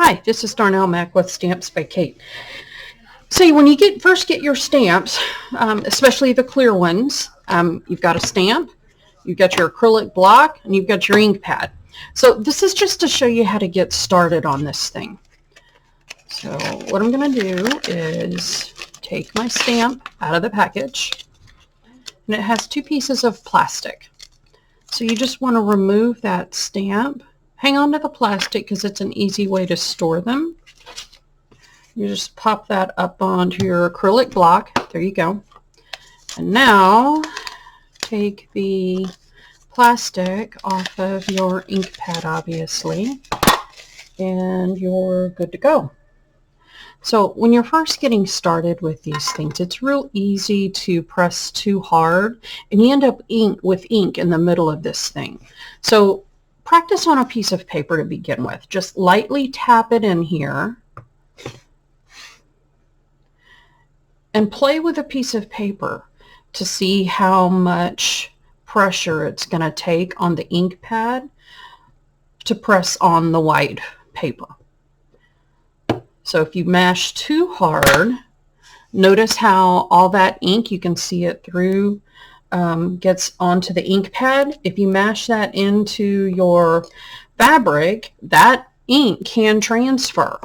Hi, this is Darnell Mack with Stamps by Kate. So when you first get your stamps, especially the clear ones, you've got a stamp, you've got your acrylic block, and you've got your ink pad. So this is just to show you how to get started on this thing. So what I'm going to do is take my stamp out of the package, and it has two pieces of plastic. So you just want to remove that stamp. Hang on to the plastic because it's an easy way to store them. You just pop that up onto your acrylic block. There you go. And now take the plastic off of your ink pad, obviously, and you're good to go. So when you're first getting started with these things, it's real easy to press too hard and you end up with ink in the middle of this thing. So practice on a piece of paper to begin with. Just lightly tap it in here and play with a piece of paper to see how much pressure it's going to take on the ink pad to press on the white paper. So if you mash too hard, notice how all that ink, you can see it through, gets onto the ink pad. If you mash that into your fabric, that ink can transfer.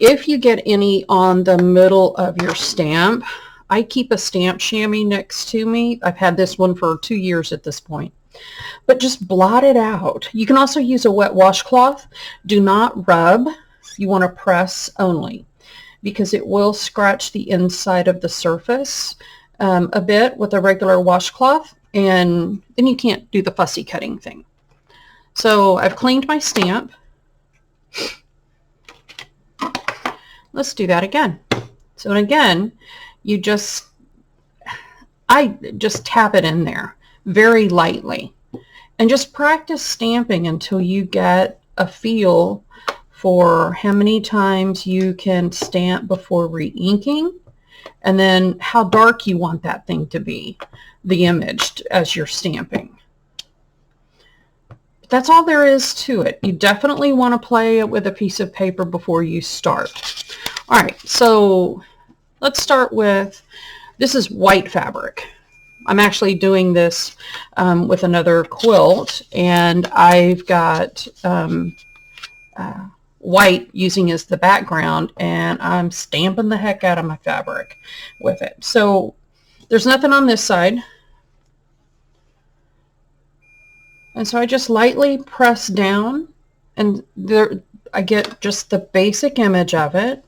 If you get any on the middle of your stamp, I keep a stamp chamois next to me. I've had this one for 2 years at this point. But just blot it out. You can also use a wet washcloth. Do not rub. You want to press only because it will scratch the inside of the surface a bit with a regular washcloth, and then you can't do the fussy cutting thing. So I've cleaned my stamp. Let's do that again. So again, I just tap it in there very lightly and just practice stamping until you get a feel for how many times you can stamp before re-inking, and then how dark you want that thing to be, the image as you're stamping. But that's all there is to it. You definitely want to play it with a piece of paper before you start. All right, so let's start with, this is white fabric. I'm actually doing this with another quilt, and I've got white using as the background, and I'm stamping the heck out of my fabric with it. So there's nothing on this side, and so I just lightly press down, and there I get just the basic image of it.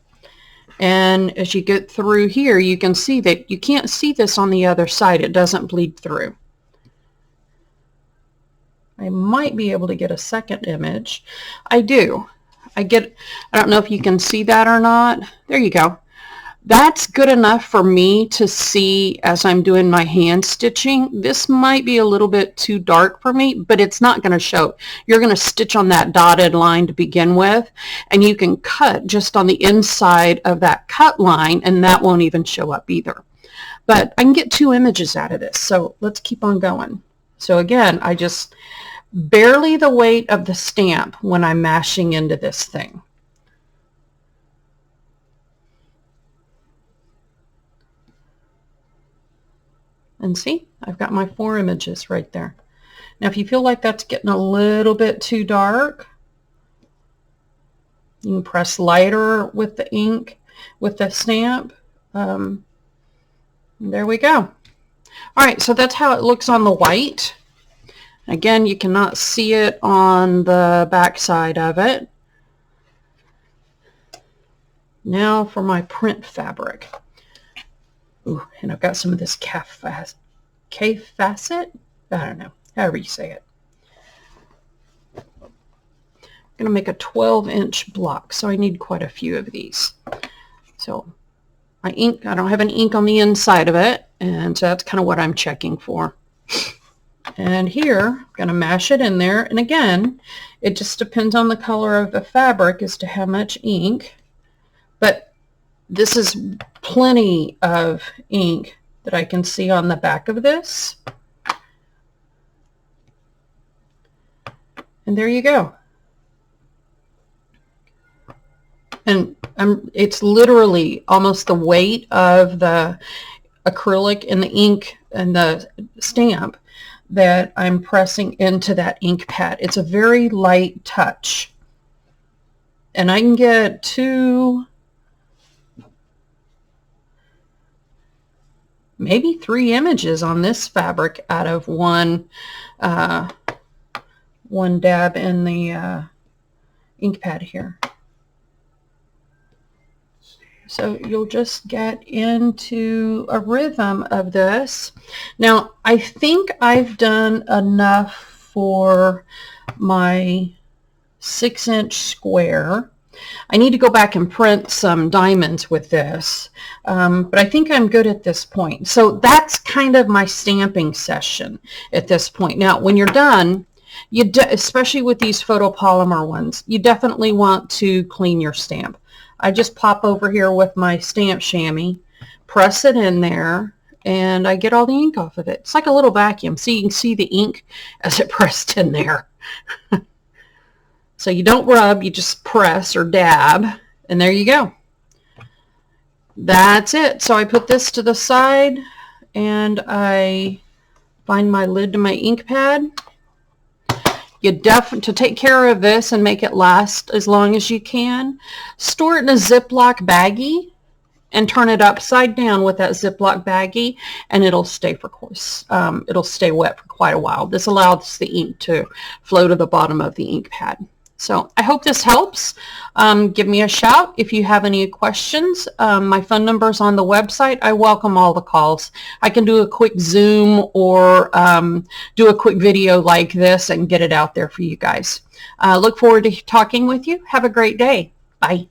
And as you get through here, you can see that you can't see this on the other side. It doesn't bleed through. I might be able to get a second image. I do. I don't know if you can see that or not. There you go. That's good enough for me to see as I'm doing my hand stitching. This might be a little bit too dark for me, but it's not going to show. You're going to stitch on that dotted line to begin with, and you can cut just on the inside of that cut line, and that won't even show up either. But I can get 2 images out of this, so let's keep on going. So again, I just barely the weight of the stamp when I'm mashing into this thing. And see, I've got my 4 images right there. Now, if you feel like that's getting a little bit too dark, you can press lighter with the ink, with the stamp. There we go. All right, so that's how it looks on the white. Again, you cannot see it on the back side of it. Now for my print fabric. Ooh, and I've got some of this K-facet? I don't know, however you say it. I'm going to make a 12-inch block, so I need quite a few of these. So my ink, I don't have any ink on the inside of it, and so that's kind of what I'm checking for. And here, I'm going to mash it in there. And again, it just depends on the color of the fabric as to how much ink. But this is plenty of ink that I can see on the back of this. And there you go. And it's literally almost the weight of the acrylic and the ink and the stamp that I'm pressing into that ink pad. It's a very light touch. And I can get 2, maybe 3 images on this fabric out of one dab in the ink pad here. So you'll just get into a rhythm of this. Now, I think I've done enough for my 6-inch square. I need to go back and print some diamonds with this, but I think I'm good at this point. So that's kind of my stamping session at this point. Now, when you're done, especially with these photopolymer ones, you definitely want to clean your stamp. I just pop over here with my stamp chamois, press it in there, and I get all the ink off of it. It's like a little vacuum. So you can see the ink as it pressed in there. So you don't rub, you just press or dab, and there you go. That's it. So I put this to the side, and I find my lid to my ink pad. To take care of this and make it last as long as you can, store it in a Ziploc baggie and turn it upside down with that Ziploc baggie, and it'll stay it'll stay wet for quite a while. This allows the ink to flow to the bottom of the ink pad. So I hope this helps. Give me a shout if you have any questions. My phone number is on the website. I welcome all the calls. I can do a quick Zoom or do a quick video like this and get it out there for you guys. Look forward to talking with you. Have a great day. Bye.